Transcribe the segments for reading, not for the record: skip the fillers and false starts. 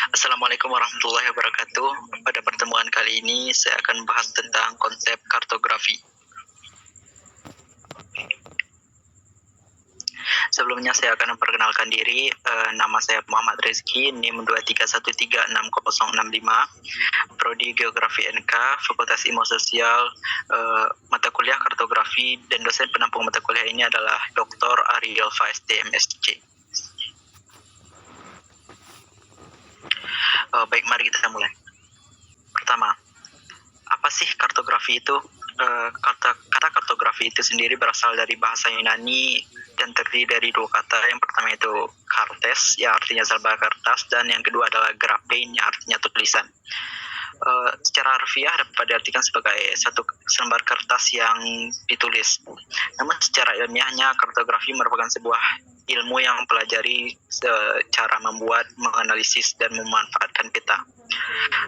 Assalamualaikum warahmatullahi wabarakatuh. Pada pertemuan kali ini saya akan bahas tentang konsep kartografi. Sebelumnya saya akan memperkenalkan diri. Nama saya Muhammad Rezki, NIM 231366065, Prodi Geografi NK, Fakultas Ilmu Sosial, mata kuliah kartografi, dan dosen penampung mata kuliah ini adalah Dr. Ariel Faiz, MSc. Baik, mari kita mulai. Pertama, apa sih kartografi itu? Kata kartografi itu sendiri berasal dari bahasa Yunani dan terdiri dari dua kata. Yang pertama itu kartes, yang artinya selbaga kertas, dan yang kedua adalah graphein, yang artinya tulisan. Secara harfiah dapat diartikan sebagai satu selembar kertas yang ditulis. Namun secara ilmiahnya kartografi merupakan sebuah ilmu yang mempelajari cara membuat, menganalisis, dan memanfaatkan peta.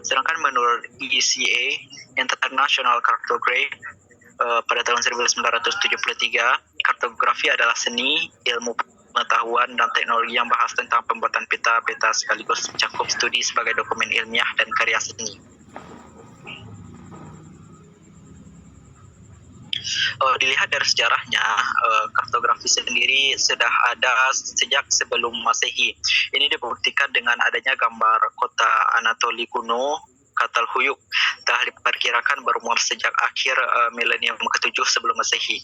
Sedangkan menurut ICA, International Cartography, pada tahun 1973, kartografi adalah seni, ilmu pengetahuan, dan teknologi yang bahas tentang pembuatan peta-peta sekaligus mencakup studi sebagai dokumen ilmiah dan karya seni. Dilihat dari sejarahnya, kartografi sendiri sudah ada sejak sebelum Masehi. Ini dibuktikan dengan adanya gambar kota Anatoli kuno, Catalhuyuk, telah diperkirakan berumur sejak akhir milenium ke-7 sebelum Masehi.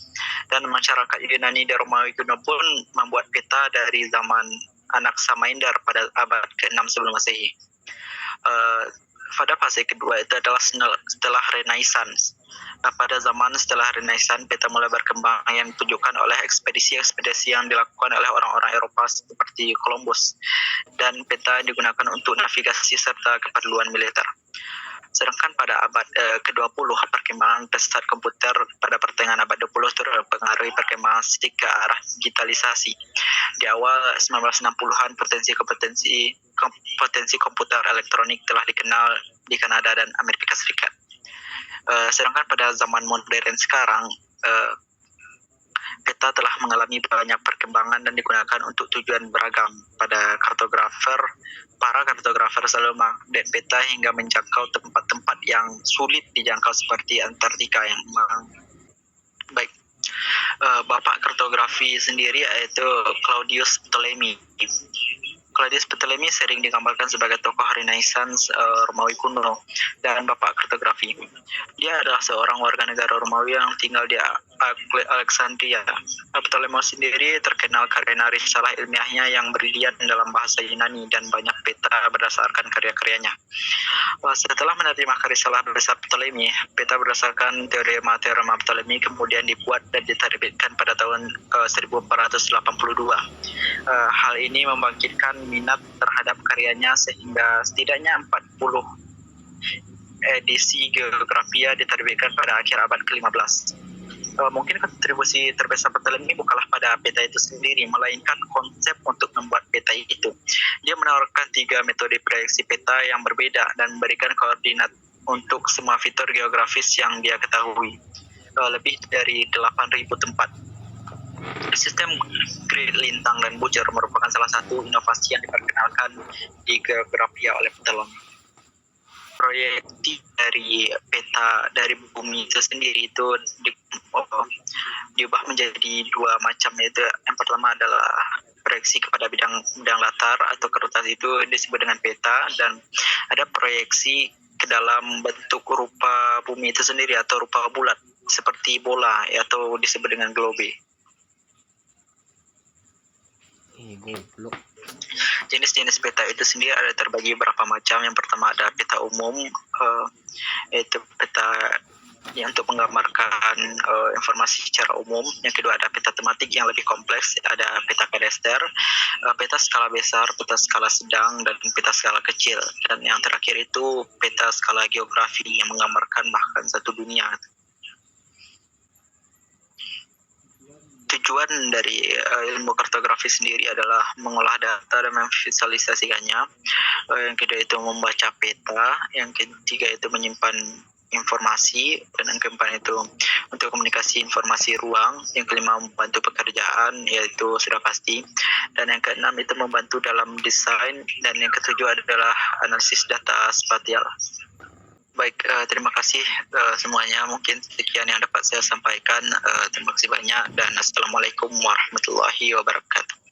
Dan masyarakat Yunani dan Romawi kuno pun membuat peta dari zaman Anaximander pada abad ke-6 sebelum Masehi. Pada fase kedua itu adalah setelah Renaissance. Pada zaman setelah Renaissance, peta mulai berkembang yang ditunjukkan oleh ekspedisi-ekspedisi yang dilakukan oleh orang-orang Eropa seperti Columbus, dan peta digunakan untuk navigasi serta keperluan militer. Sedangkan pada abad ke-20, perkembangan pesat komputer pada pertengahan abad 20 turut mempengaruhi perkembangan ke arah digitalisasi. Di awal 1960-an, potensi komputer elektronik telah dikenal di Kanada dan Amerika Serikat. Sedangkan pada zaman modern sekarang, peta telah mengalami banyak perkembangan dan digunakan untuk tujuan beragam. Para kartografer selalu mengupdate peta hingga menjangkau tempat-tempat yang sulit dijangkau seperti Antartika yang baik. Bapak kartografi sendiri yaitu Claudius Ptolemy. Claudius Ptolemy sering digambarkan sebagai tokoh Renaissance Romawi kuno dan bapak kartografi. Dia adalah seorang warga negara Romawi yang tinggal di Alexandria. Ptolemy sendiri terkenal karena risalah ilmiahnya yang brilian dalam bahasa Yunani dan banyak peta berdasarkan karya-karyanya. Setelah menerima risalah besar Ptolemy, peta berdasarkan teorema Ptolemy kemudian dibuat dan diterbitkan pada tahun 1482. Hal ini membangkitkan minat terhadap karyanya sehingga setidaknya 40 edisi Geografia diterbitkan pada akhir abad ke-15. Mungkin kontribusi terbesar Ptolemy bukanlah pada peta itu sendiri, melainkan konsep untuk membuat peta itu. Dia menawarkan 3 metode proyeksi peta yang berbeda dan memberikan koordinat untuk semua fitur geografis yang dia ketahui. Lebih dari 8.000 tempat. Sistem grid lintang dan bujur merupakan salah satu inovasi yang diperkenalkan di Geografia oleh Ptolemy. Proyeksi dari peta dari bumi itu sendiri itu diubah menjadi 2 macam, yaitu yang pertama adalah proyeksi kepada bidang latar atau kertas itu disebut dengan peta, dan ada proyeksi ke dalam bentuk rupa bumi itu sendiri atau rupa bulat seperti bola atau disebut dengan globe. Jenis-jenis peta itu sendiri ada terbagi beberapa macam. Yang pertama ada peta umum, yaitu peta yang untuk menggambarkan informasi secara umum. Yang kedua ada peta tematik yang lebih kompleks, ada peta kadaster, peta skala besar, peta skala sedang, dan peta skala kecil. Dan yang terakhir itu peta skala geografi yang menggambarkan bahkan satu dunia. Tujuan dari ilmu kartografi sendiri adalah mengolah data dan memvisualisasikannya. Yang kedua itu membaca peta. Yang ketiga itu menyimpan informasi, dan yang keempat itu untuk komunikasi informasi ruang, yang kelima membantu pekerjaan, yaitu sudah pasti, dan yang keenam itu membantu dalam desain, dan yang ketujuh adalah analisis data spasial. Baik, terima kasih semuanya. Mungkin sekian yang dapat saya sampaikan. Terima kasih banyak dan Assalamualaikum warahmatullahi wabarakatuh.